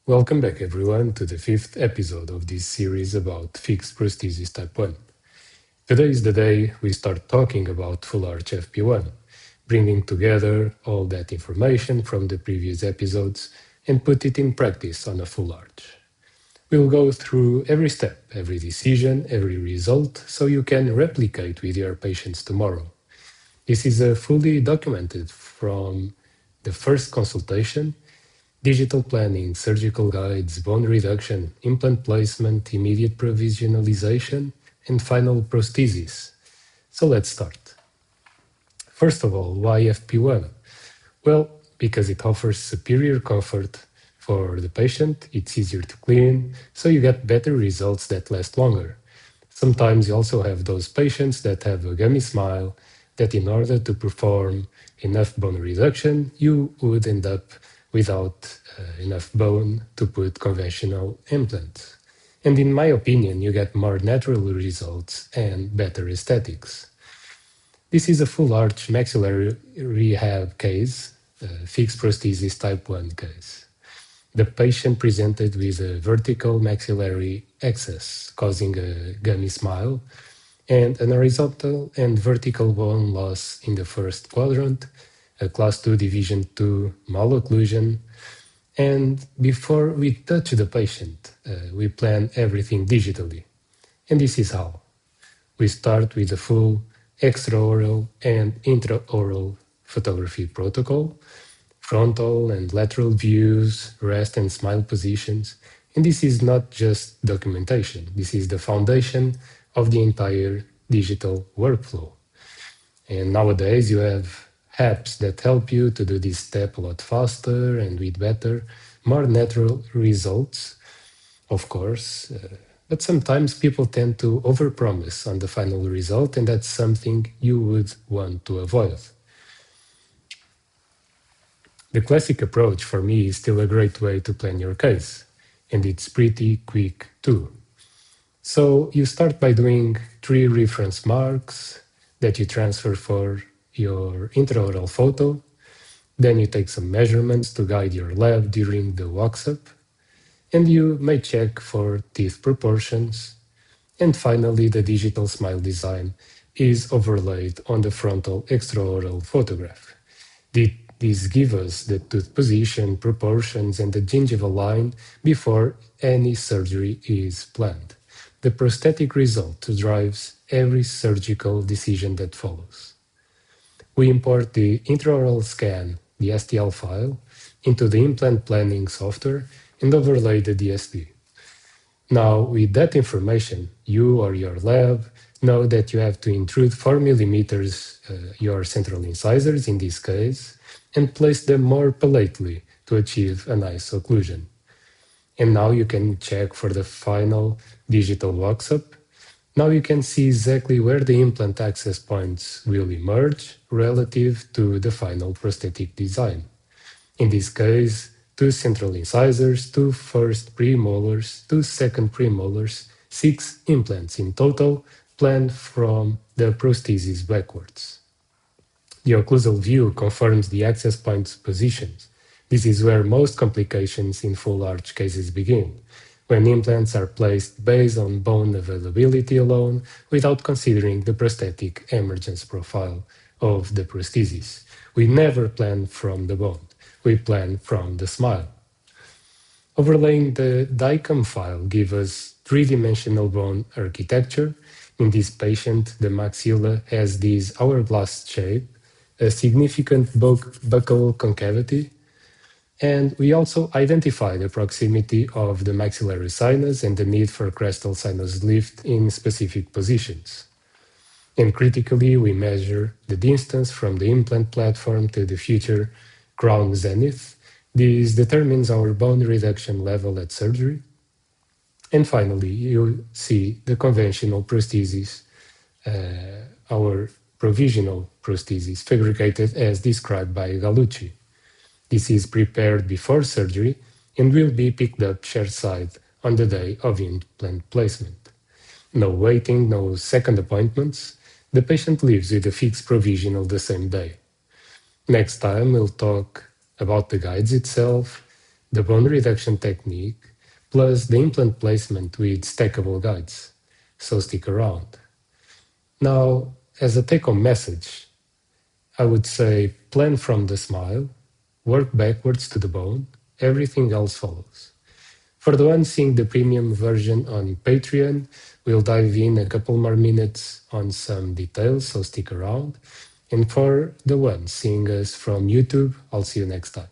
Welcome back everyone to the fifth episode of this series about fixed prosthesis type 1. Today is the day we start talking about full arch FP1, bringing together all that information from the previous episodes and put it in practice on a full arch. We'll go through every step, every decision, every result, so you can replicate with your patients tomorrow. This is fully documented from the first consultation, digital planning, surgical guides, bone reduction, implant placement, immediate provisionalization, and final prosthesis. So let's start. First of all, why FP1? Well, because it offers superior comfort for the patient, it's easier to clean, so you get better results that last longer. Sometimes you also have those patients that have a gummy smile that in order to perform enough bone reduction, you would end up without enough bone to put conventional implants. And in my opinion, you get more natural results and better aesthetics. This is a full arch maxillary rehab case, fixed prosthesis type 1 case. The patient presented with a vertical maxillary excess, causing a gummy smile, and an horizontal and vertical bone loss in the first quadrant, a class 2 division 2 malocclusion. And before we touch the patient, we plan everything digitally. And this is how. We start with a full extraoral and intraoral photography protocol, frontal and lateral views, rest and smile positions. And this is not just documentation. This is the foundation of the entire digital workflow. And nowadays you have apps that help you to do this step a lot faster and with better, more natural results, of course. But sometimes people tend to overpromise on the final result, and that's something you would want to avoid. The classic approach for me is still a great way to plan your case, and it's pretty quick too. So you start by doing 3 reference marks that you transfer for your intraoral photo. Then you take some measurements to guide your lab during the walks-up, and you may check for teeth proportions. And finally, the digital smile design is overlaid on the frontal extraoral photograph. These give us the tooth position, proportions, and the gingival line before any surgery is planned. The prosthetic result drives every surgical decision that follows. We import the intraoral scan, the STL file, into the implant planning software and overlay the DSD. Now, with that information, you or your lab know that you have to intrude 4 millimeters your central incisors in this case and place them more palately to achieve a nice occlusion. And now you can check for the final digital walks-up. Now you can see exactly where the implant access points will emerge relative to the final prosthetic design. In this case, 2 central incisors, 2 first premolars, 2 second premolars, 6 implants in total, planned from the prosthesis backwards. The occlusal view confirms the access points positions. This is where most complications in full arch cases begin, when implants are placed based on bone availability alone without considering the prosthetic emergence profile of the prosthesis. We never plan from the bone, we plan from the smile. Overlaying the DICOM file gives us 3-dimensional bone architecture. In this patient, the maxilla has this hourglass shape, a significant buccal concavity, and we also identify the proximity of the maxillary sinus and the need for crestal sinus lift in specific positions. And critically, we measure the distance from the implant platform to the future crown zenith. This determines our bone reduction level at surgery. And finally, you see the conventional prosthesis, our provisional prosthesis, fabricated as described by Gallucci. This is prepared before surgery and will be picked up chairside on the day of implant placement. No waiting, no second appointments. The patient leaves with a fixed provisional the same day. Next time, we'll talk about the guides itself, the bone reduction technique, plus the implant placement with stackable guides. So stick around. Now, as a take-home message, I would say plan from the smile, work backwards to the bone, everything else follows. For the ones seeing the premium version on Patreon, we'll dive in a couple more minutes on some details, so stick around. And for the ones seeing us from YouTube, I'll see you next time.